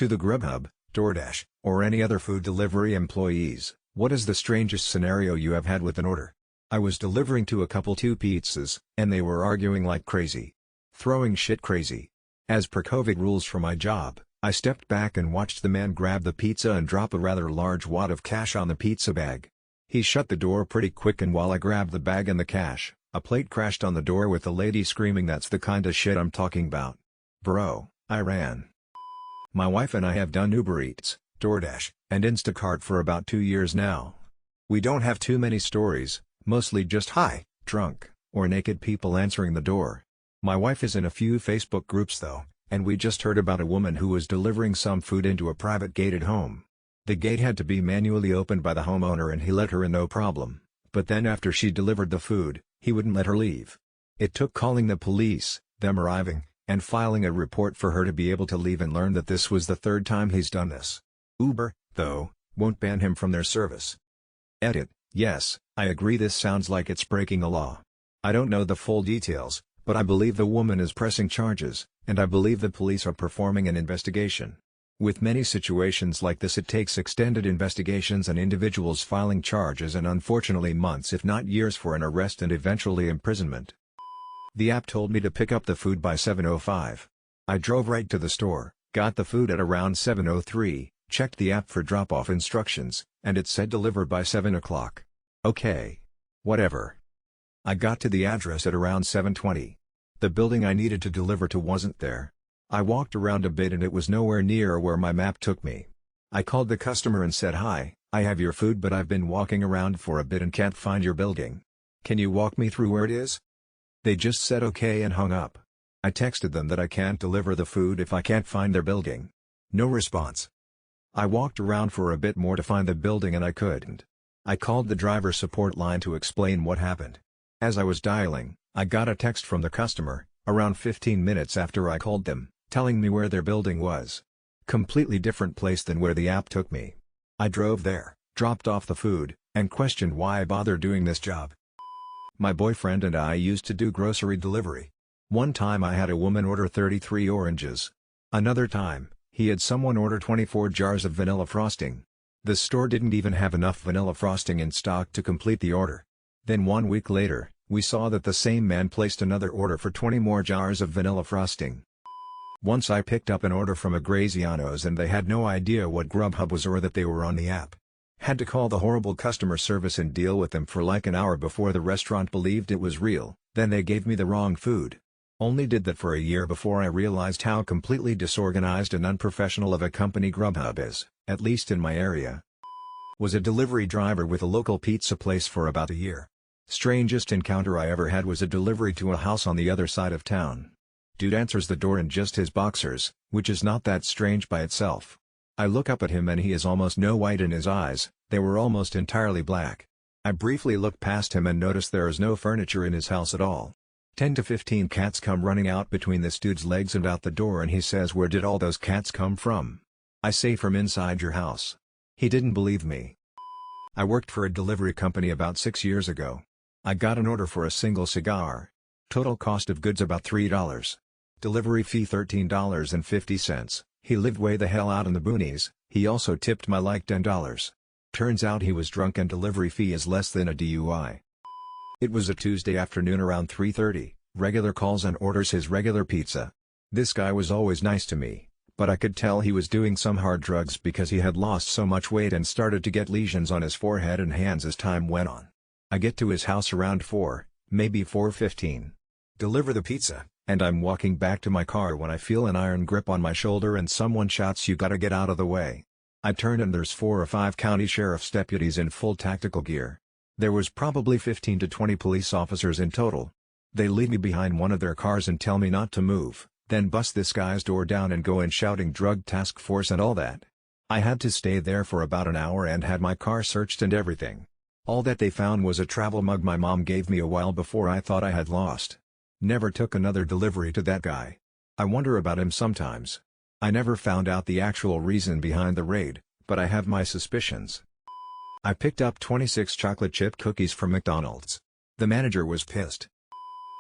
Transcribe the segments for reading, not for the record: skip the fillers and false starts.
To the Grubhub, DoorDash, or any other food delivery employees, what is the strangest scenario you have had with an order? I was delivering to a couple 2 pizzas, and they were arguing like crazy. Throwing shit crazy. As per COVID rules for my job, I stepped back and watched the man grab the pizza and drop a rather large wad of cash on the pizza bag. He shut the door pretty quick, and while I grabbed the bag and the cash, a plate crashed on the door with the lady screaming, "That's the kinda shit I'm talking about." Bro, I ran. My wife and I have done Uber Eats, DoorDash, and Instacart for about 2 years now. We don't have too many stories, mostly just high, drunk, or naked people answering the door. My wife is in a few Facebook groups though, and we just heard about a woman who was delivering some food into a private gated home. The gate had to be manually opened by the homeowner and he let her in no problem, but then after she delivered the food, he wouldn't let her leave. It took calling the police, them arriving, and filing a report for her to be able to leave, and learn that this was the 3rd time he's done this. Uber, though, won't ban him from their service. Edit: yes, I agree this sounds like it's breaking a law. I don't know the full details, but I believe the woman is pressing charges, and I believe the police are performing an investigation. With many situations like this, it takes extended investigations and individuals filing charges, and unfortunately months if not years for an arrest and eventually imprisonment. The app told me to pick up the food by 7:05. I drove right to the store, got the food at around 7:03, checked the app for drop-off instructions, and it said deliver by 7 o'clock. Okay. Whatever. I got to the address at around 7:20. The building I needed to deliver to wasn't there. I walked around a bit and it was nowhere near where my map took me. I called the customer and said, "Hi, I have your food but I've been walking around for a bit and can't find your building. Can you walk me through where it is?" They just said okay and hung up. I texted them that I can't deliver the food if I can't find their building. No response. I walked around for a bit more to find the building and I couldn't. I called the driver support line to explain what happened. As I was dialing, I got a text from the customer, around 15 minutes after I called them, telling me where their building was. Completely different place than where the app took me. I drove there, dropped off the food, and questioned why I bother doing this job. My boyfriend and I used to do grocery delivery. One time I had a woman order 33 oranges. Another time, he had someone order 24 jars of vanilla frosting. The store didn't even have enough vanilla frosting in stock to complete the order. Then 1 week later, we saw that the same man placed another order for 20 more jars of vanilla frosting. Once I picked up an order from a Graziano's and they had no idea what Grubhub was or that they were on the app. Had to call the horrible customer service and deal with them for like an hour before the restaurant believed it was real, then they gave me the wrong food. Only did that for a year before I realized how completely disorganized and unprofessional of a company Grubhub is, at least in my area. Was a delivery driver with a local pizza place for about a year. Strangest encounter I ever had was a delivery to a house on the other side of town. Dude answers the door in just his boxers, which is not that strange by itself. I look up at him and he has almost no white in his eyes, they were almost entirely black. I briefly look past him and notice there is no furniture in his house at all. 10 to 15 cats come running out between this dude's legs and out the door, and he says, "Where did all those cats come from?" I say, "From inside your house." He didn't believe me. I worked for a delivery company about 6 years ago. I got an order for a single cigar. Total cost of goods about $3. Delivery fee $13.50. He lived way the hell out in the boonies. He also tipped my like $10. Turns out he was drunk and delivery fee is less than a DUI. It was a Tuesday afternoon around 3:30, regular calls and orders his regular pizza. This guy was always nice to me, but I could tell he was doing some hard drugs because he had lost so much weight and started to get lesions on his forehead and hands as time went on. I get to his house around 4, maybe 4:15. Deliver the pizza, and I'm walking back to my car when I feel an iron grip on my shoulder and someone shouts, "You gotta get out of the way." I turn and there's 4 or 5 county sheriff's deputies in full tactical gear. There was probably 15 to 20 police officers in total. They lead me behind one of their cars and tell me not to move, then bust this guy's door down and go in shouting drug task force and all that. I had to stay there for about an hour and had my car searched and everything. All that they found was a travel mug my mom gave me a while before I thought I had lost. Never took another delivery to that guy. I wonder about him sometimes. I never found out the actual reason behind the raid, but I have my suspicions. I picked up 26 chocolate chip cookies from McDonald's. The manager was pissed.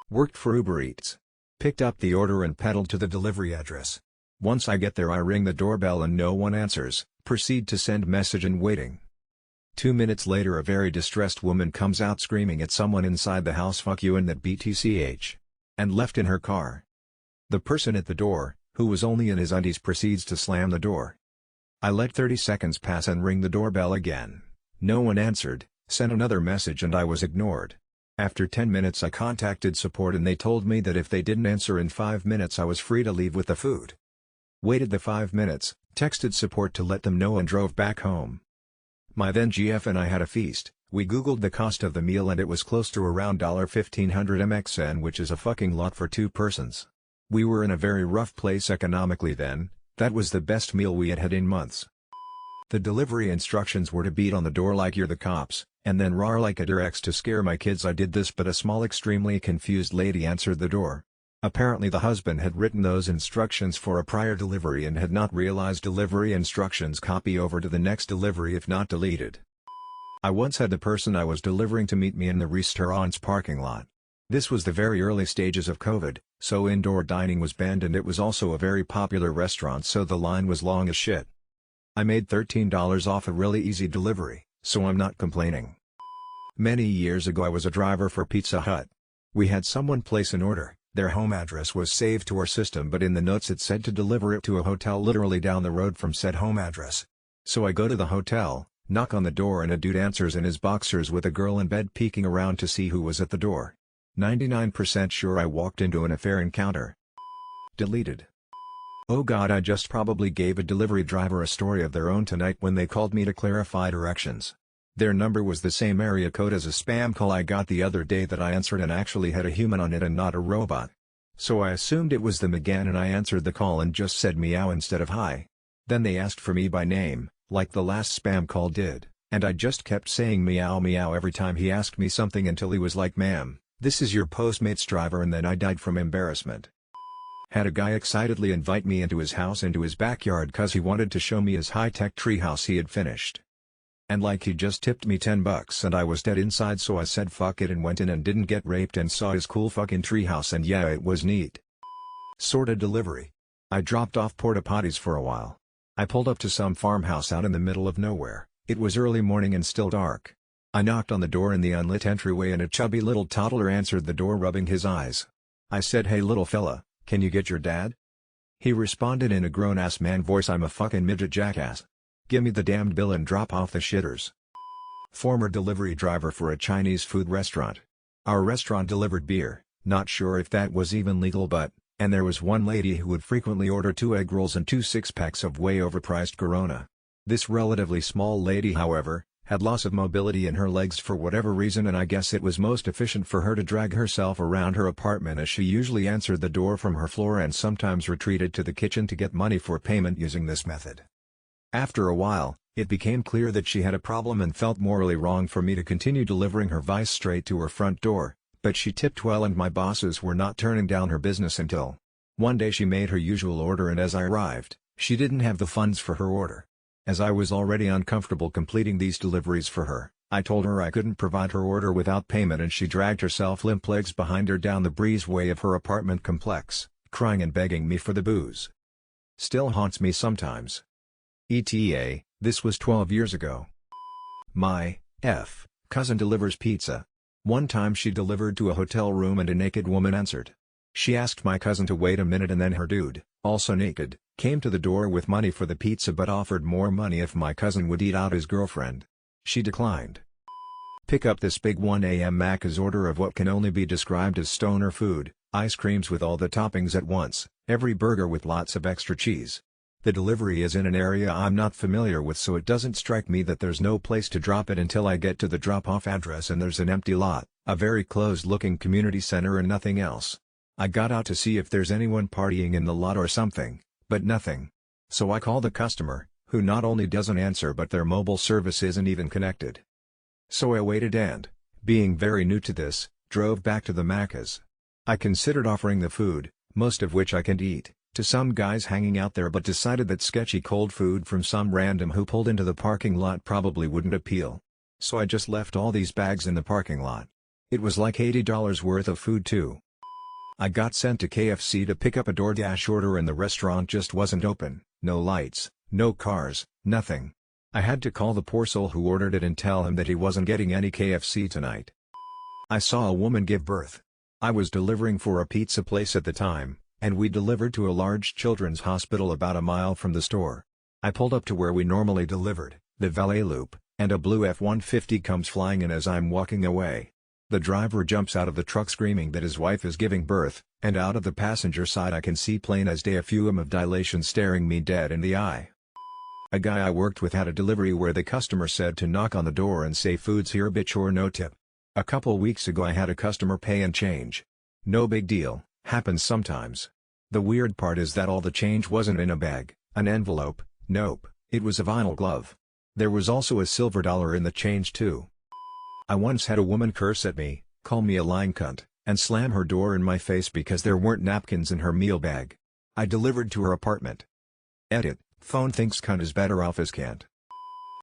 Worked for Uber Eats. Picked up the order and pedaled to the delivery address. Once I get there I ring the doorbell and no one answers, proceed to send message and waiting. 2 minutes later a very distressed woman comes out screaming at someone inside the house "fuck you" and that BTCH. And left in her car. The person at the door, who was only in his undies, proceeds to slam the door. I let 30 seconds pass and ring the doorbell again. No one answered, sent another message and I was ignored. After 10 minutes I contacted support and they told me that if they didn't answer in 5 minutes I was free to leave with the food. Waited the 5 minutes, texted support to let them know and drove back home. My then GF and I had a feast. We googled the cost of the meal and it was close to around $1,500 MXN, which is a fucking lot for 2 persons. We were in a very rough place economically then. That was the best meal we had had in months. The delivery instructions were to beat on the door like you're the cops, and then roar like a Durex to scare my kids. I did this but a small extremely confused lady answered the door. Apparently the husband had written those instructions for a prior delivery and had not realized delivery instructions copy over to the next delivery if not deleted. I once had the person I was delivering to meet me in the restaurant's parking lot. This was the very early stages of COVID, so indoor dining was banned and it was also a very popular restaurant so the line was long as shit. I made $13 off a really easy delivery, so I'm not complaining. Many years ago I was a driver for Pizza Hut. We had someone place an order, their home address was saved to our system but in the notes it said to deliver it to a hotel literally down the road from said home address. So I go to the hotel, knock on the door and a dude answers in his boxers with a girl in bed peeking around to see who was at the door. 99% sure I walked into an affair encounter. Deleted. Oh god, I just probably gave a delivery driver a story of their own tonight when they called me to clarify directions. Their number was the same area code as a spam call I got the other day that I answered and actually had a human on it and not a robot. So I assumed it was them again and I answered the call and just said meow instead of hi. Then they asked for me by name, like the last spam call did, and I just kept saying meow meow every time he asked me something until he was like, "Ma'am, this is your Postmates driver," and then I died from embarrassment. Had a guy excitedly invite me into his house into his backyard cause he wanted to show me his high-tech treehouse he had finished. And like he just tipped me $10 and I was dead inside so I said fuck it and went in and didn't get raped and saw his cool fucking treehouse and yeah it was neat. Sorta delivery. I dropped off porta potties for a while. I pulled up to some farmhouse out in the middle of nowhere. It was early morning and still dark. I knocked on the door in the unlit entryway and a chubby little toddler answered the door rubbing his eyes. I said, "Hey little fella, can you get your dad?" He responded in a grown-ass man voice, "I'm a fucking midget jackass. Gimme the damned bill and drop off the shitters." Former delivery driver for a Chinese food restaurant. Our restaurant delivered beer, not sure if that was even legal and there was one lady who would frequently order 2 egg rolls and 2 6-packs of way overpriced Corona. This relatively small lady however, had loss of mobility in her legs for whatever reason and I guess it was most efficient for her to drag herself around her apartment as she usually answered the door from her floor and sometimes retreated to the kitchen to get money for payment using this method. After a while, it became clear that she had a problem and felt morally wrong for me to continue delivering her vice straight to her front door, but she tipped well and my bosses were not turning down her business until one day she made her usual order and as I arrived, she didn't have the funds for her order. As I was already uncomfortable completing these deliveries for her, I told her I couldn't provide her order without payment and she dragged herself limp legs behind her down the breezeway of her apartment complex, crying and begging me for the booze. Still haunts me sometimes. ETA, this was 12 years ago. My cousin delivers pizza. One time she delivered to a hotel room and a naked woman answered. She asked my cousin to wait a minute and then her dude, also naked, came to the door with money for the pizza but offered more money if my cousin would eat out his girlfriend. She declined. Pick up this big 1 a.m. Macca's order of what can only be described as stoner food, ice creams with all the toppings at once, every burger with lots of extra cheese. The delivery is in an area I'm not familiar with so it doesn't strike me that there's no place to drop it until I get to the drop-off address and there's an empty lot, a very closed-looking community center and nothing else. I got out to see if there's anyone partying in the lot or something, but nothing. So I call the customer, who not only doesn't answer but their mobile service isn't even connected. So I waited and, being very new to this, drove back to the Macca's. I considered offering the food, most of which I can't eat, to some guys hanging out there but decided that sketchy cold food from some random who pulled into the parking lot probably wouldn't appeal. So I just left all these bags in the parking lot. It was like $80 worth of food too. I got sent to KFC to pick up a DoorDash order and the restaurant just wasn't open, no lights, no cars, nothing. I had to call the poor soul who ordered it and tell him that he wasn't getting any KFC tonight. I saw a woman give birth. I was delivering for a pizza place at the time, and we delivered to a large children's hospital about a mile from the store. I pulled up to where we normally delivered, the valet loop, and a blue F-150 comes flying in as I'm walking away. The driver jumps out of the truck screaming that his wife is giving birth, and out of the passenger side I can see plain as day a fume of dilation staring me dead in the eye. A guy I worked with had a delivery where the customer said to knock on the door and say "Food's here bitch" or no tip. A couple weeks ago I had a customer pay and change. No big deal, happens sometimes. The weird part is that all the change wasn't in a bag, an envelope, nope, it was a vinyl glove. There was also a silver dollar in the change too. I once had a woman curse at me, call me a lying cunt, and slam her door in my face because there weren't napkins in her meal bag. I delivered to her apartment. Edit, phone thinks cunt is better off as can't.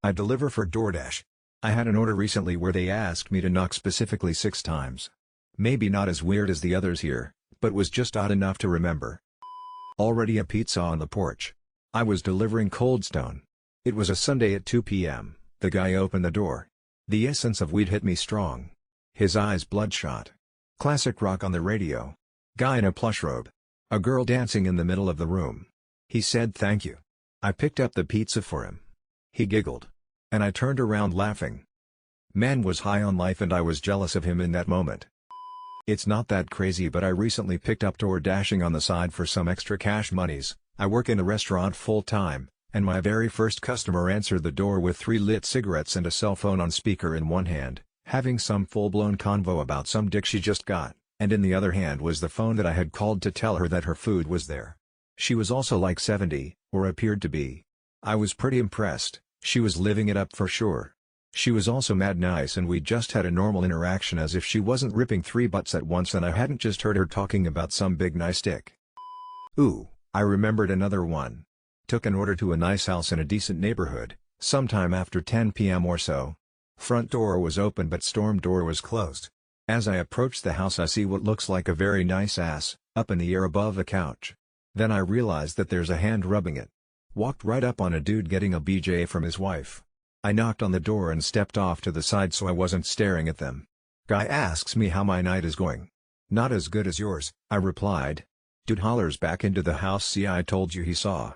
I deliver for DoorDash. I had an order recently where they asked me to knock specifically 6 times. Maybe not as weird as the others here, but was just odd enough to remember. Already a pizza on the porch. I was delivering Cold Stone. It was a Sunday at 2 p.m. The guy opened the door. The essence of weed hit me strong. His eyes bloodshot. Classic rock on the radio. Guy in a plush robe. A girl dancing in the middle of the room. He said thank you. I picked up the pizza for him. He giggled. And I turned around laughing. Man was high on life and I was jealous of him in that moment. It's not that crazy, but I recently picked up DoorDashing on the side for some extra cash monies. I work in a restaurant full-time, and my very first customer answered the door with 3 lit cigarettes and a cell phone on speaker in one hand, having some full-blown convo about some dick she just got, and in the other hand was the phone that I had called to tell her that her food was there. She was also like 70, or appeared to be. I was pretty impressed. She was living it up for sure. She was also mad nice and we just had a normal interaction as if she wasn't ripping 3 butts at once and I hadn't just heard her talking about some big nice dick. Ooh, I remembered another one. Took an order to a nice house in a decent neighborhood, sometime after 10 p.m. or so. Front door was open but storm door was closed. As I approach the house I see what looks like a very nice ass, up in the air above the couch. Then I realize that there's a hand rubbing it. Walked right up on a dude getting a BJ from his wife. I knocked on the door and stepped off to the side so I wasn't staring at them. Guy asks me how my night is going. Not as good as yours, I replied. Dude hollers back into the house, see I told you he saw.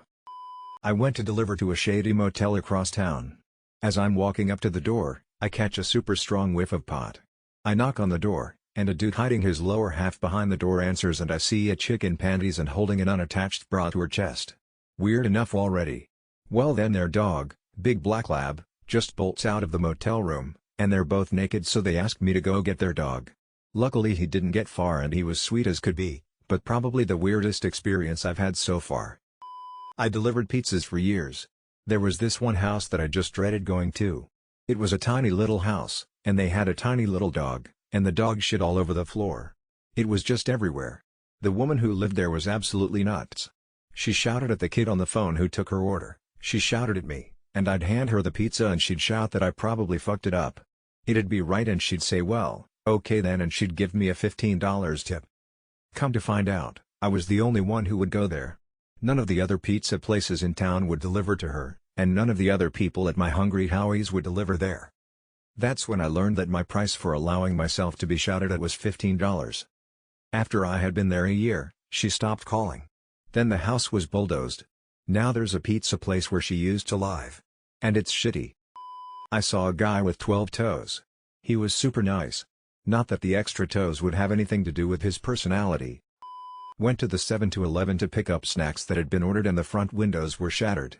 I went to deliver to a shady motel across town. As I'm walking up to the door, I catch a super strong whiff of pot. I knock on the door, and a dude hiding his lower half behind the door answers and I see a chick in panties and holding an unattached bra to her chest. Weird enough already. Well then their dog, big black lab, just bolts out of the motel room, and they're both naked so they asked me to go get their dog. Luckily he didn't get far and he was sweet as could be, but probably the weirdest experience I've had so far. I delivered pizzas for years. There was this one house that I just dreaded going to. It was a tiny little house, and they had a tiny little dog, and the dog shit all over the floor. It was just everywhere. The woman who lived there was absolutely nuts. She shouted at the kid on the phone who took her order, she shouted at me, and I'd hand her the pizza and she'd shout that I probably fucked it up. It'd be right and she'd say well, okay then, and she'd give me a $15 tip. Come to find out, I was the only one who would go there. None of the other pizza places in town would deliver to her, and none of the other people at my Hungry Howie's would deliver there. That's when I learned that my price for allowing myself to be shouted at was $15. After I had been there a year, she stopped calling. Then the house was bulldozed. Now there's a pizza place where she used to live. And it's shitty. I saw a guy with 12 toes. He was super nice. Not that the extra toes would have anything to do with his personality. Went to the 7-Eleven to pick up snacks that had been ordered and the front windows were shattered.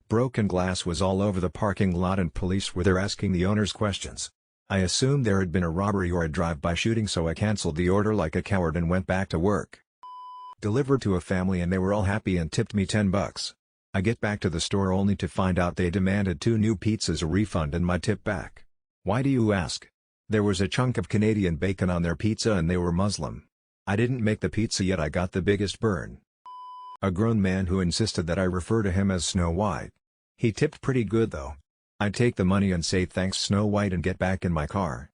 Broken glass was all over the parking lot and police were there asking the owners questions. I assumed there had been a robbery or a drive-by shooting so I cancelled the order like a coward and went back to work. Delivered to a family and they were all happy and tipped me $10. I get back to the store only to find out they demanded 2 new pizzas, a refund and my tip back. Why do you ask? There was a chunk of Canadian bacon on their pizza and they were Muslim. I didn't make the pizza yet I got the biggest burn. A grown man who insisted that I refer to him as Snow White. He tipped pretty good though. I'd take the money and say thanks Snow White and get back in my car.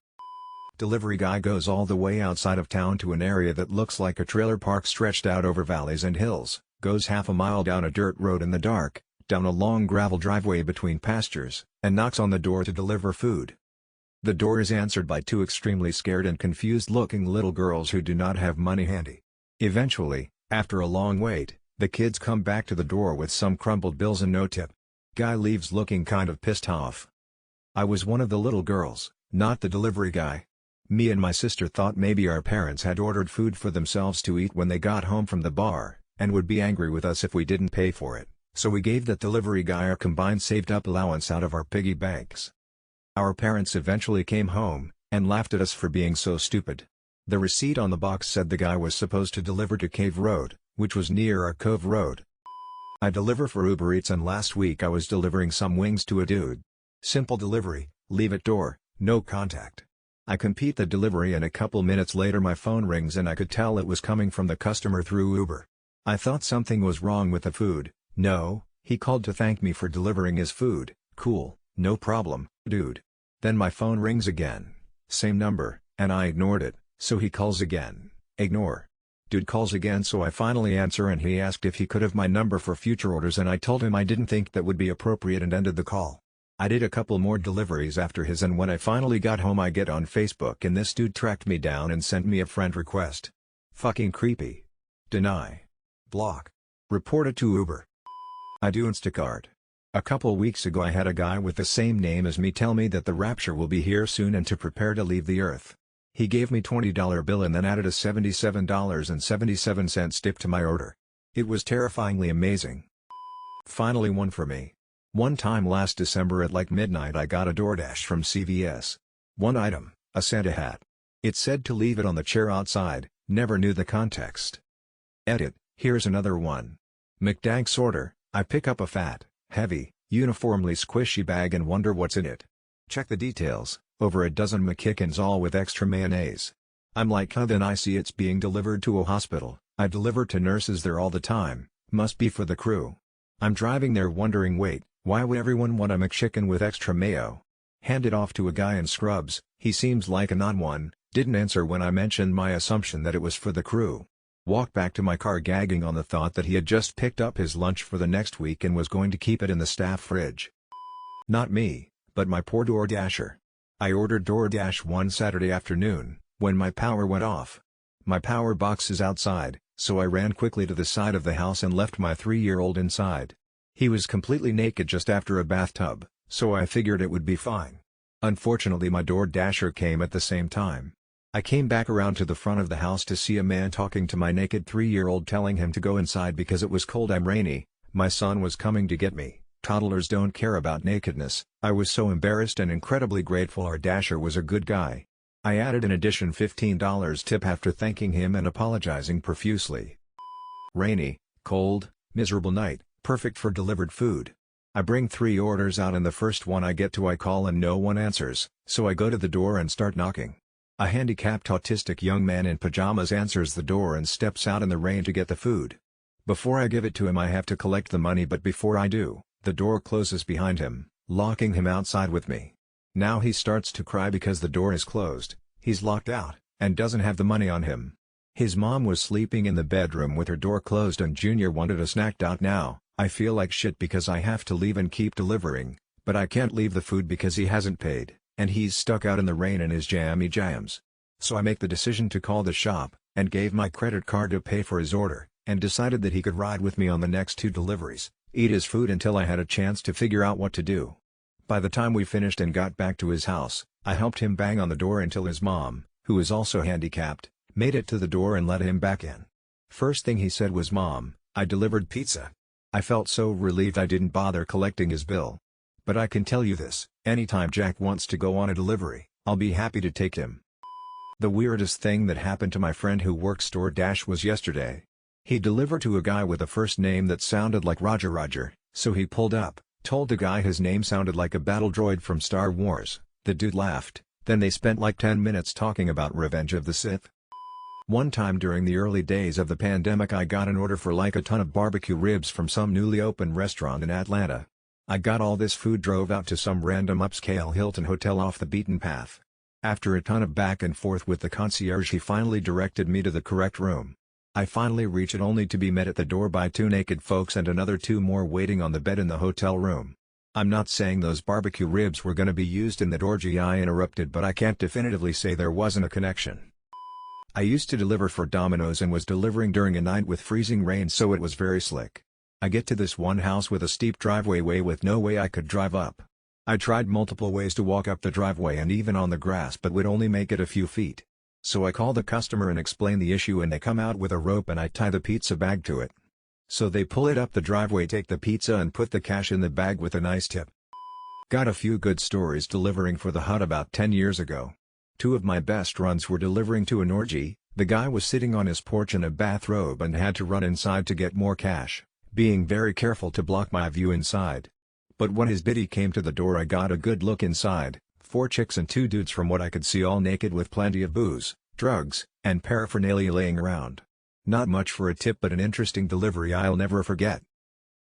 Delivery guy goes all the way outside of town to an area that looks like a trailer park stretched out over valleys and hills, goes half a mile down a dirt road in the dark, down a long gravel driveway between pastures, and knocks on the door to deliver food. The door is answered by two extremely scared and confused-looking little girls who do not have money handy. Eventually, after a long wait, the kids come back to the door with some crumpled bills and no tip. Guy leaves looking kind of pissed off. I was one of the little girls, not the delivery guy. Me and my sister thought maybe our parents had ordered food for themselves to eat when they got home from the bar, and would be angry with us if we didn't pay for it, so we gave that delivery guy our combined saved-up allowance out of our piggy banks. Our parents eventually came home, and laughed at us for being so stupid. The receipt on the box said the guy was supposed to deliver to Cave Road, which was near our Cove Road. I deliver for Uber Eats, and last week I was delivering some wings to a dude. Simple delivery, leave at door, no contact. I complete the delivery and a couple minutes later my phone rings and I could tell it was coming from the customer through Uber. I thought something was wrong with the food. No, he called to thank me for delivering his food. Cool, no problem, dude. Then my phone rings again. Same number, and I ignored it, so he calls again. Ignore. Dude calls again, so I finally answer and he asked if he could have my number for future orders and I told him I didn't think that would be appropriate and ended the call. I did a couple more deliveries after his, and when I finally got home I get on Facebook and this dude tracked me down and sent me a friend request. Fucking creepy. Deny. Block. Report it to Uber. I do Instacart. A couple weeks ago I had a guy with the same name as me tell me that the rapture will be here soon and to prepare to leave the earth. He gave me $20 bill and then added a $77.77 tip to my order. It was terrifyingly amazing. Finally one for me. One time last December at like midnight I got a DoorDash from CVS. One item, a Santa hat. It said to leave it on the chair outside, never knew the context. Edit, here's another one. McDank's order, I pick up a fat, heavy, uniformly squishy bag and wonder what's in it. Check the details, over a dozen McChickens all with extra mayonnaise. I'm like, huh, then I see it's being delivered to a hospital. I deliver to nurses there all the time, must be for the crew. I'm driving there wondering, wait, why would everyone want a McChicken with extra mayo? Hand it off to a guy in scrubs, he seems like an odd one, didn't answer when I mentioned my assumption that it was for the crew. Walked back to my car gagging on the thought that he had just picked up his lunch for the next week and was going to keep it in the staff fridge. Not me, but my poor DoorDasher. I ordered DoorDash one Saturday afternoon, when my power went off. My power box is outside, so I ran quickly to the side of the house and left my 3-year-old inside. He was completely naked just after a bathtub, so I figured it would be fine. Unfortunately my DoorDasher came at the same time. I came back around to the front of the house to see a man talking to my naked 3-year-old telling him to go inside because it was cold and rainy. My son was coming to get me. Toddlers don't care about nakedness. I was so embarrassed and incredibly grateful our Dasher was a good guy. I added an addition $15 tip after thanking him and apologizing profusely. Rainy, cold, miserable night, perfect for delivered food. I bring 3 orders out and the first one I get to I call and no one answers, so I go to the door and start knocking. A handicapped autistic young man in pajamas answers the door and steps out in the rain to get the food. Before I give it to him I have to collect the money, but before I do, the door closes behind him, locking him outside with me. Now he starts to cry because the door is closed, he's locked out, and doesn't have the money on him. His mom was sleeping in the bedroom with her door closed and Junior wanted a snack out now. I feel like shit because I have to leave and keep delivering, but I can't leave the food because he hasn't paid, and he's stuck out in the rain in his jammy jams. So I make the decision to call the shop, and gave my credit card to pay for his order, and decided that he could ride with me on the next 2 deliveries, eat his food until I had a chance to figure out what to do. By the time we finished and got back to his house, I helped him bang on the door until his mom, who is also handicapped, made it to the door and let him back in. First thing he said was, "Mom, I delivered pizza." I felt so relieved I didn't bother collecting his bill. But I can tell you this, anytime Jack wants to go on a delivery, I'll be happy to take him. The weirdest thing that happened to my friend who works DoorDash was yesterday. He delivered to a guy with a first name that sounded like Roger, so he pulled up, told the guy his name sounded like a battle droid from Star Wars. The dude laughed, then they spent like 10 minutes talking about Revenge of the Sith. One time during the early days of the pandemic I got an order for like a ton of barbecue ribs from some newly opened restaurant in Atlanta. I got all this food, drove out to some random upscale Hilton hotel off the beaten path. After a ton of back and forth with the concierge, he finally directed me to the correct room. I finally reach it only to be met at the door by two naked folks and another two more waiting on the bed in the hotel room. I'm not saying those barbecue ribs were gonna be used in that orgy I interrupted, but I can't definitively say there wasn't a connection. I used to deliver for Domino's and was delivering during a night with freezing rain, so it was very slick. I get to this one house with a steep driveway with no way I could drive up. I tried multiple ways to walk up the driveway and even on the grass, but would only make it a few feet. So I call the customer and explain the issue, and they come out with a rope and I tie the pizza bag to it. So they pull it up the driveway, take the pizza and put the cash in the bag with a nice tip. Got a few good stories delivering for the Hut about 10 years ago. Two of my best runs were delivering to an orgy. The guy was sitting on his porch in a bathrobe and had to run inside to get more cash, being very careful to block my view inside. But when his biddy came to the door, I got a good look inside. 4 chicks and 2 dudes from what I could see, all naked with plenty of booze, drugs, and paraphernalia laying around. Not much for a tip, but an interesting delivery I'll never forget.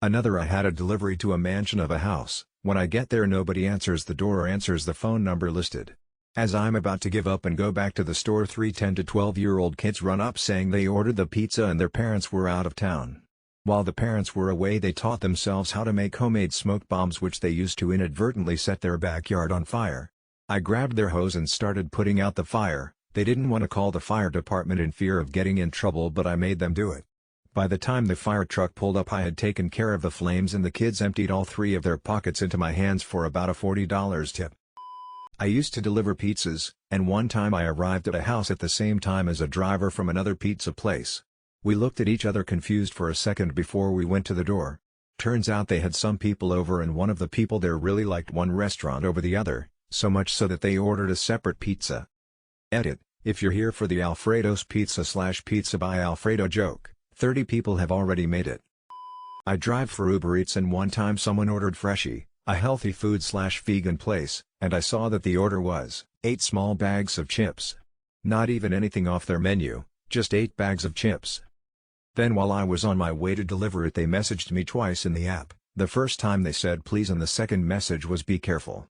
Another, I had a delivery to a mansion of a house. When I get there, nobody answers the door or answers the phone number listed. As I'm about to give up and go back to the store, 3 10 to 12-year-old kids run up saying they ordered the pizza and their parents were out of town. While the parents were away, they taught themselves how to make homemade smoke bombs, which they used to inadvertently set their backyard on fire. I grabbed their hose and started putting out the fire. They didn't want to call the fire department in fear of getting in trouble, but I made them do it. By the time the fire truck pulled up, I had taken care of the flames and the kids emptied all 3 of their pockets into my hands for about a $40 tip. I used to deliver pizzas, and one time I arrived at a house at the same time as a driver from another pizza place. We looked at each other confused for a second before we went to the door. Turns out they had some people over, and one of the people there really liked one restaurant over the other, so much so that they ordered a separate pizza. Edit: if you're here for the Alfredo's Pizza by Alfredo joke, 30 people have already made it. I drive for Uber Eats, and one time someone ordered Freshie, a healthy food/vegan place, and I saw that the order was 8 small bags of chips. Not even anything off their menu, just 8 bags of chips. Then while I was on my way to deliver it, they messaged me twice in the app. The first time they said please, and the second message was be careful.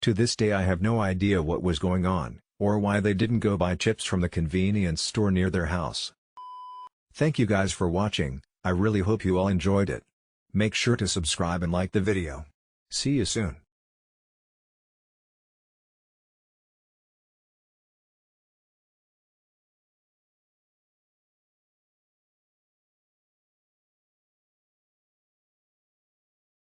To this day I have no idea what was going on, or why they didn't go buy chips from the convenience store near their house. Thank you guys for watching. I really hope you all enjoyed it. Make sure to subscribe and like the video. See you soon.